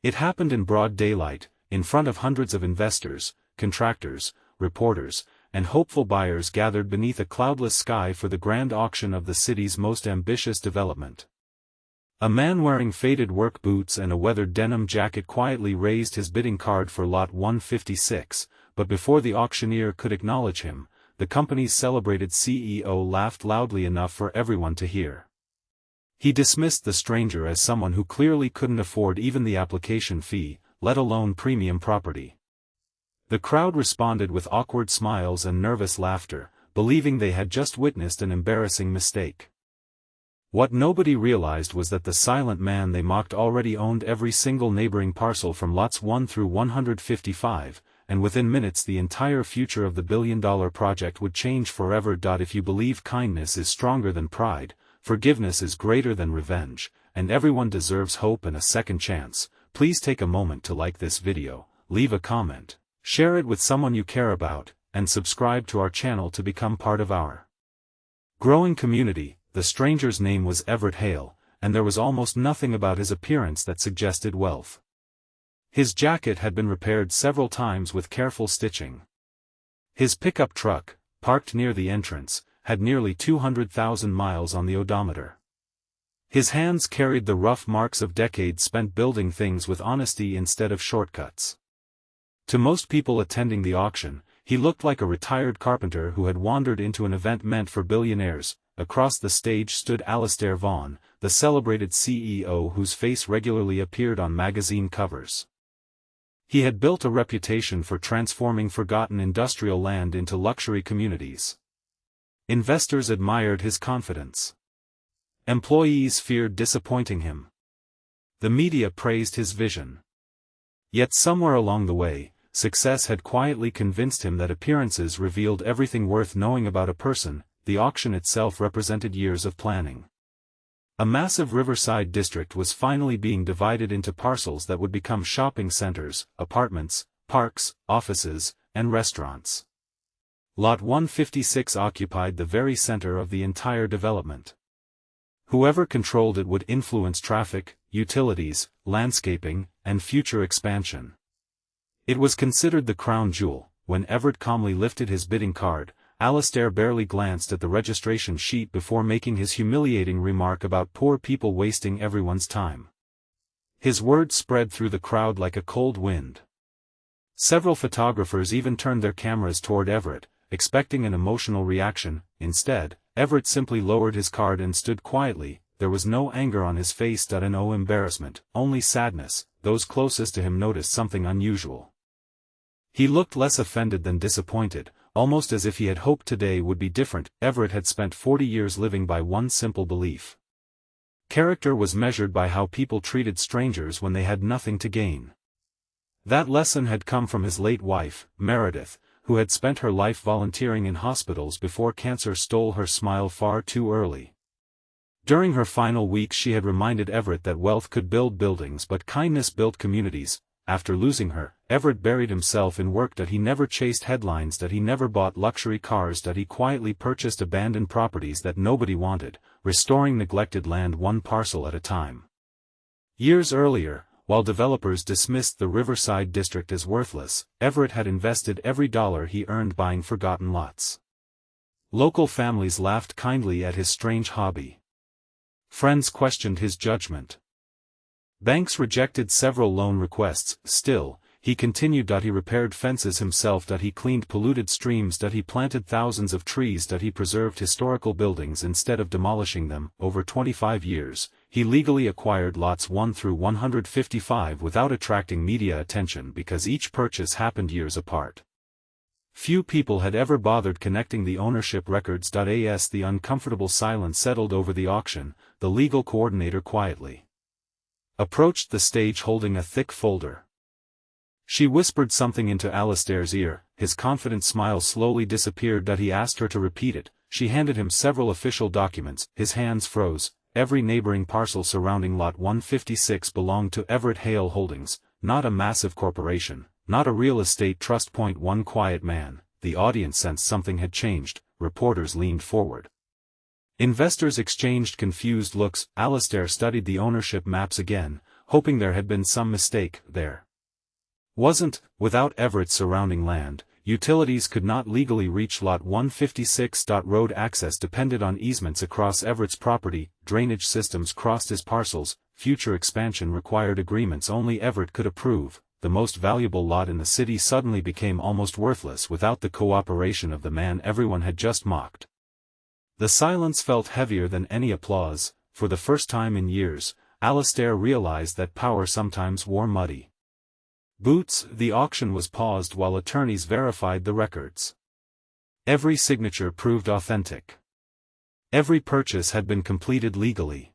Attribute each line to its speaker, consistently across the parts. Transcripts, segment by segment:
Speaker 1: It happened in broad daylight, in front of hundreds of investors, contractors, reporters, and hopeful buyers gathered beneath a cloudless sky for the grand auction of the city's most ambitious development. A man wearing faded work boots and a weathered denim jacket quietly raised his bidding card for Lot 156, but before the auctioneer could acknowledge him, the company's celebrated CEO laughed loudly enough for everyone to hear. He dismissed the stranger as someone who clearly couldn't afford even the application fee, let alone premium property. The crowd responded with awkward smiles and nervous laughter, believing they had just witnessed an embarrassing mistake. What nobody realized was that the silent man they mocked already owned every single neighboring parcel from lots 1 through 155, and within minutes the entire future of the billion-dollar project would change forever. If you believe kindness is stronger than pride, forgiveness is greater than revenge, and everyone deserves hope and a second chance, please take a moment to like this video, leave a comment, share it with someone you care about, and subscribe to our channel to become part of our growing community. The stranger's name was Everett Hale, and there was almost nothing about his appearance that suggested wealth. His jacket had been repaired several times with careful stitching. His pickup truck, parked near the entrance, had nearly 200,000 miles on the odometer. His hands carried the rough marks of decades spent building things with honesty instead of shortcuts. To most people attending the auction, he looked like a retired carpenter who had wandered into an event meant for billionaires. Across the stage stood Alastair Vaughan, the celebrated CEO whose face regularly appeared on magazine covers. He had built a reputation for transforming forgotten industrial land into luxury communities. Investors admired his confidence. Employees feared disappointing him. The media praised his vision. Yet somewhere along the way, success had quietly convinced him that appearances revealed everything worth knowing about a person. The auction itself represented years of planning. A massive riverside district was finally being divided into parcels that would become shopping centers, apartments, parks, offices, and restaurants. Lot 156 occupied the very center of the entire development. Whoever controlled it would influence traffic, utilities, landscaping, and future expansion. It was considered the crown jewel. When Everett calmly lifted his bidding card, Alastair barely glanced at the registration sheet before making his humiliating remark about poor people wasting everyone's time. His words spread through the crowd like a cold wind. Several photographers even turned their cameras toward Everett, expecting an emotional reaction. Instead, Everett simply lowered his card and stood quietly. There was no anger on his face and no embarrassment, only sadness. Those closest to him noticed something unusual. He looked less offended than disappointed, almost as if he had hoped today would be different. Everett had spent 40 years living by one simple belief. Character was measured by how people treated strangers when they had nothing to gain. That lesson had come from his late wife, Meredith, who had spent her life volunteering in hospitals before cancer stole her smile far too early. During her final weeks she had reminded Everett that wealth could build buildings but kindness built communities. After losing her, Everett buried himself in work. He never chased headlines. He never bought luxury cars. He quietly purchased abandoned properties that nobody wanted, restoring neglected land one parcel at a time. Years earlier, while developers dismissed the Riverside district as worthless, Everett had invested every dollar he earned buying forgotten lots. Local families laughed kindly at his strange hobby. Friends questioned his judgment. Banks rejected several loan requests. Still, he continued. He repaired fences himself. He cleaned polluted streams. He planted thousands of trees. He preserved historical buildings instead of demolishing them. Over 25 years, he legally acquired lots 1 through 155 without attracting media attention because each purchase happened years apart. Few people had ever bothered connecting the ownership records. As the uncomfortable silence settled over the auction, the legal coordinator quietly approached the stage holding a thick folder. She whispered something into Alastair's ear. His confident smile slowly disappeared. He asked her to repeat it. She handed him several official documents. His hands froze. Every neighboring parcel surrounding Lot 156 belonged to Everett Hale Holdings, not a massive corporation, not a real estate trust. One quiet man. The audience sensed something had changed. Reporters leaned forward. Investors exchanged confused looks. Alastair studied the ownership maps again, hoping there had been some mistake. There wasn't. Without Everett's surrounding land, utilities could not legally reach Lot 156. Road access depended on easements across Everett's property, drainage systems crossed his parcels, future expansion required agreements only Everett could approve. The most valuable lot in the city suddenly became almost worthless without the cooperation of the man everyone had just mocked. The silence felt heavier than any applause. For the first time in years, Alastair realized that power sometimes wore muddy boots. The auction was paused while attorneys verified the records. Every signature proved authentic. Every purchase had been completed legally.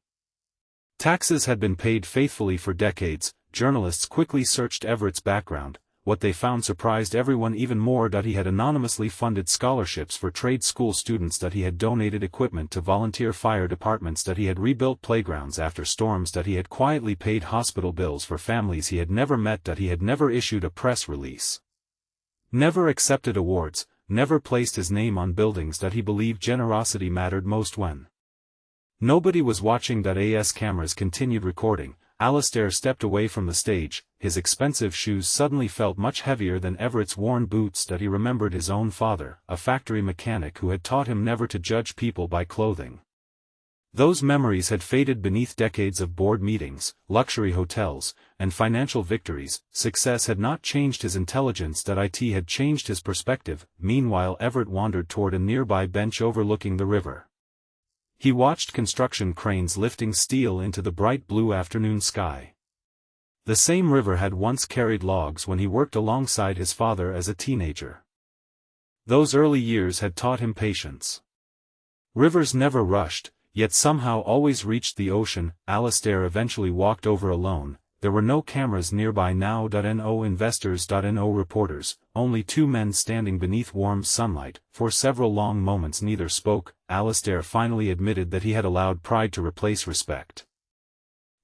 Speaker 1: Taxes had been paid faithfully for decades. Journalists quickly searched Everett's background. What they found surprised everyone even more. He had anonymously funded scholarships for trade school students. He had donated equipment to volunteer fire departments. He had rebuilt playgrounds after storms. He had quietly paid hospital bills for families he had never met. He had never issued a press release, never accepted awards, never placed his name on buildings. He believed generosity mattered most when nobody was watching. As cameras continued recording, Alastair stepped away from the stage. His expensive shoes suddenly felt much heavier than Everett's worn boots. He remembered his own father, a factory mechanic who had taught him never to judge people by clothing. Those memories had faded beneath decades of board meetings, luxury hotels, and financial victories. Success had not changed his intelligence. It had changed his perspective. Meanwhile, Everett wandered toward a nearby bench overlooking the river. He watched construction cranes lifting steel into the bright blue afternoon sky. The same river had once carried logs when he worked alongside his father as a teenager. Those early years had taught him patience. Rivers never rushed, yet somehow always reached the ocean. Alastair eventually walked over alone. There were no cameras nearby now. No investors. No reporters, only two men standing beneath warm sunlight. For several long moments neither spoke. Alastair finally admitted that he had allowed pride to replace respect.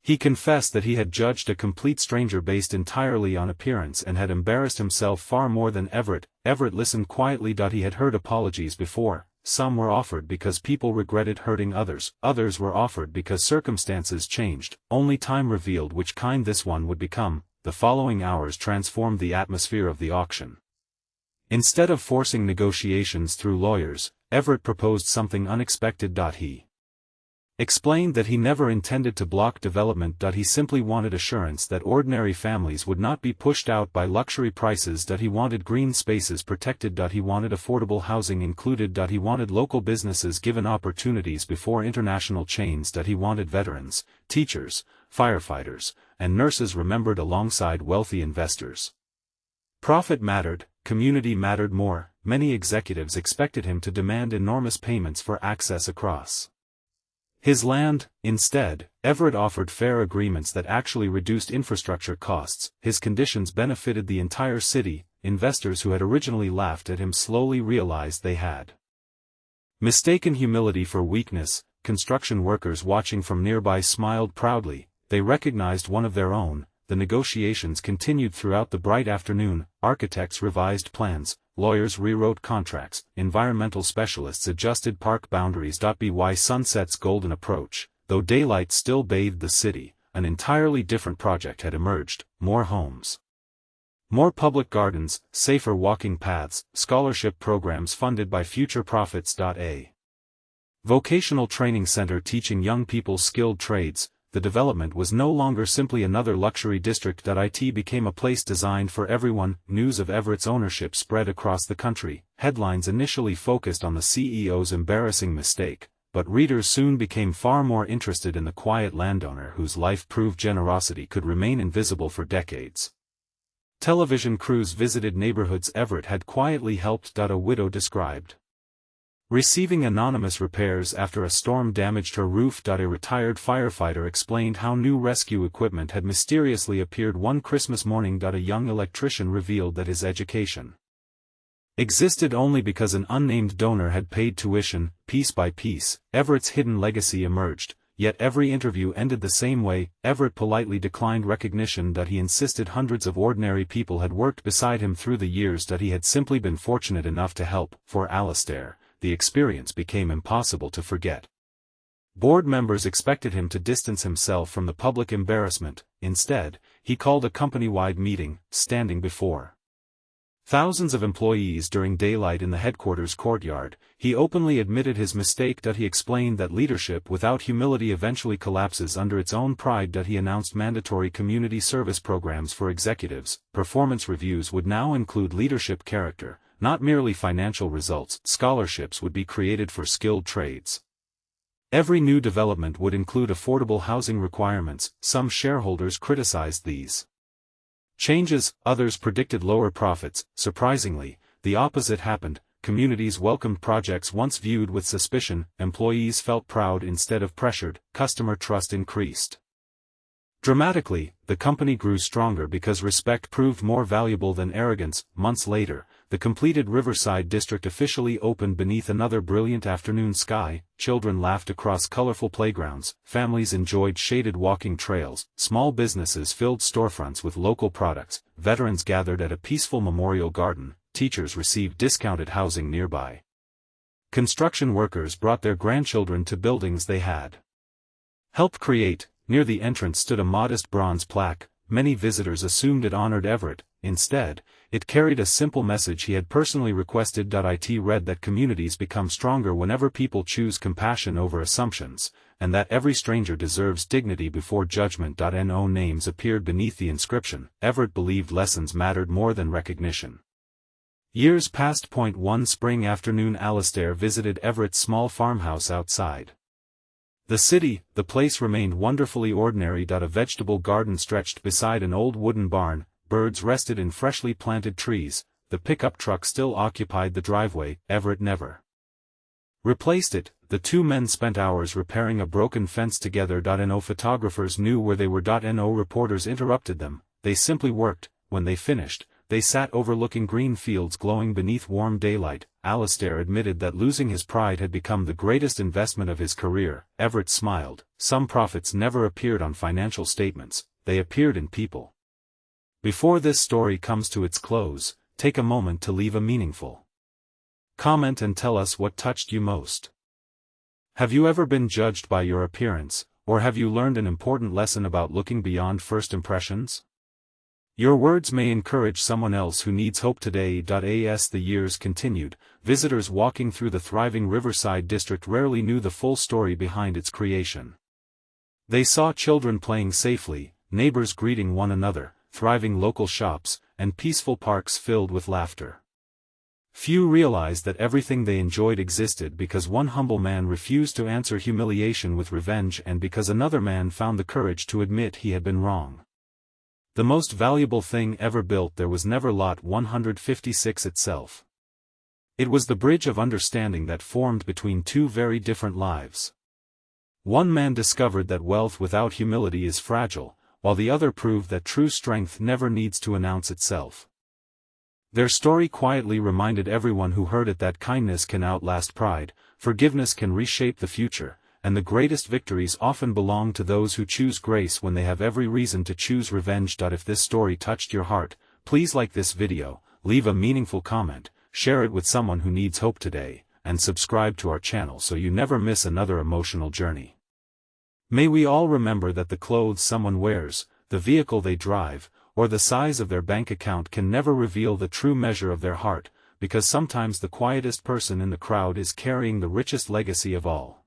Speaker 1: He confessed that he had judged a complete stranger based entirely on appearance and had embarrassed himself far more than Everett. Everett listened quietly. He had heard apologies before. Some were offered because people regretted hurting others. Others were offered because circumstances changed. Only time revealed which kind this one would become. The following hours transformed the atmosphere of the auction. Instead of forcing negotiations through lawyers, Everett proposed something unexpected. He explained that he never intended to block development. He simply wanted assurance that ordinary families would not be pushed out by luxury prices. He wanted green spaces protected. He wanted affordable housing included. He wanted local businesses given opportunities before international chains. He wanted veterans, teachers, firefighters, and nurses remembered alongside wealthy investors. Profit mattered, community mattered more. Many executives expected him to demand enormous payments for access across his land. Instead, Everett offered fair agreements that actually reduced infrastructure costs. His conditions benefited the entire city. Investors who had originally laughed at him slowly realized they had mistaken humility for weakness. Construction workers watching from nearby smiled proudly. They recognized one of their own. The negotiations continued throughout the bright afternoon. Architects revised plans, lawyers rewrote contracts, environmental specialists adjusted park boundaries. By sunset's golden approach, though daylight still bathed the city, an entirely different project had emerged: more homes, more public gardens, safer walking paths, scholarship programs funded by future profits. A vocational training center teaching young people skilled trades. The development was no longer simply another luxury district. It became a place designed for everyone. News of Everett's ownership spread across the country. Headlines initially focused on the CEO's embarrassing mistake, but readers soon became far more interested in the quiet landowner whose life proved generosity could remain invisible for decades. Television crews visited neighborhoods Everett had quietly helped. A widow described receiving anonymous repairs after a storm damaged her roof. A retired firefighter explained how new rescue equipment had mysteriously appeared one Christmas morning. A young electrician revealed that his education existed only because an unnamed donor had paid tuition. Piece by piece, Everett's hidden legacy emerged, yet every interview ended the same way. Everett politely declined recognition. He insisted hundreds of ordinary people had worked beside him through the years. He had simply been fortunate enough to help. For Alastair, the experience became impossible to forget. Board members expected him to distance himself from the public embarrassment. Instead, he called a company-wide meeting, standing before thousands of employees during daylight in the headquarters courtyard. He openly admitted his mistake. He explained that leadership without humility eventually collapses under its own pride. He announced mandatory community service programs for executives. Performance reviews would now include leadership character, not merely financial results. Scholarships would be created for skilled trades. Every new development would include affordable housing requirements. Some shareholders criticized these changes, others predicted lower profits. Surprisingly, the opposite happened. Communities welcomed projects once viewed with suspicion, employees felt proud instead of pressured, customer trust increased dramatically. The company grew stronger because respect proved more valuable than arrogance. Months later, the completed Riverside district officially opened beneath another brilliant afternoon sky. Children laughed across colorful playgrounds, families enjoyed shaded walking trails, small businesses filled storefronts with local products, veterans gathered at a peaceful memorial garden, teachers received discounted housing nearby. Construction workers brought their grandchildren to buildings they had helped create. Near the entrance stood a modest bronze plaque. Many visitors assumed it honored Everett. Instead, it carried a simple message he had personally requested. It read that communities become stronger whenever people choose compassion over assumptions, and that every stranger deserves dignity before judgment. No names appeared beneath the inscription. Everett believed lessons mattered more than recognition. Years passed. One spring afternoon, Alastair visited Everett's small farmhouse outside the place remained wonderfully ordinary. A vegetable garden stretched beside an old wooden barn, birds rested in freshly planted trees, the pickup truck still occupied the driveway. Everett never replaced it. The two men spent hours repairing a broken fence together. No photographers knew where they were. No reporters interrupted them, they simply worked. When they finished, they sat overlooking green fields glowing beneath warm daylight. Alastair admitted that losing his pride had become the greatest investment of his career. Everett smiled. Some profits never appeared on financial statements, they appeared in people. Before this story comes to its close, take a moment to leave a meaningful comment and tell us what touched you most. Have you ever been judged by your appearance, or have you learned an important lesson about looking beyond first impressions? Your words may encourage someone else who needs hope today. As the years continued, visitors walking through the thriving Riverside district rarely knew the full story behind its creation. They saw children playing safely, neighbors greeting one another, thriving local shops, and peaceful parks filled with laughter. Few realized that everything they enjoyed existed because one humble man refused to answer humiliation with revenge, and because another man found the courage to admit he had been wrong. The most valuable thing ever built there was never Lot 156 itself. It was the bridge of understanding that formed between two very different lives. One man discovered that wealth without humility is fragile, while the other proved that true strength never needs to announce itself. Their story quietly reminded everyone who heard it that kindness can outlast pride, forgiveness can reshape the future, and the greatest victories often belong to those who choose grace when they have every reason to choose revenge. If this story touched your heart, please like this video, leave a meaningful comment, share it with someone who needs hope today, and subscribe to our channel so you never miss another emotional journey. May we all remember that the clothes someone wears, the vehicle they drive, or the size of their bank account can never reveal the true measure of their heart, because sometimes the quietest person in the crowd is carrying the richest legacy of all.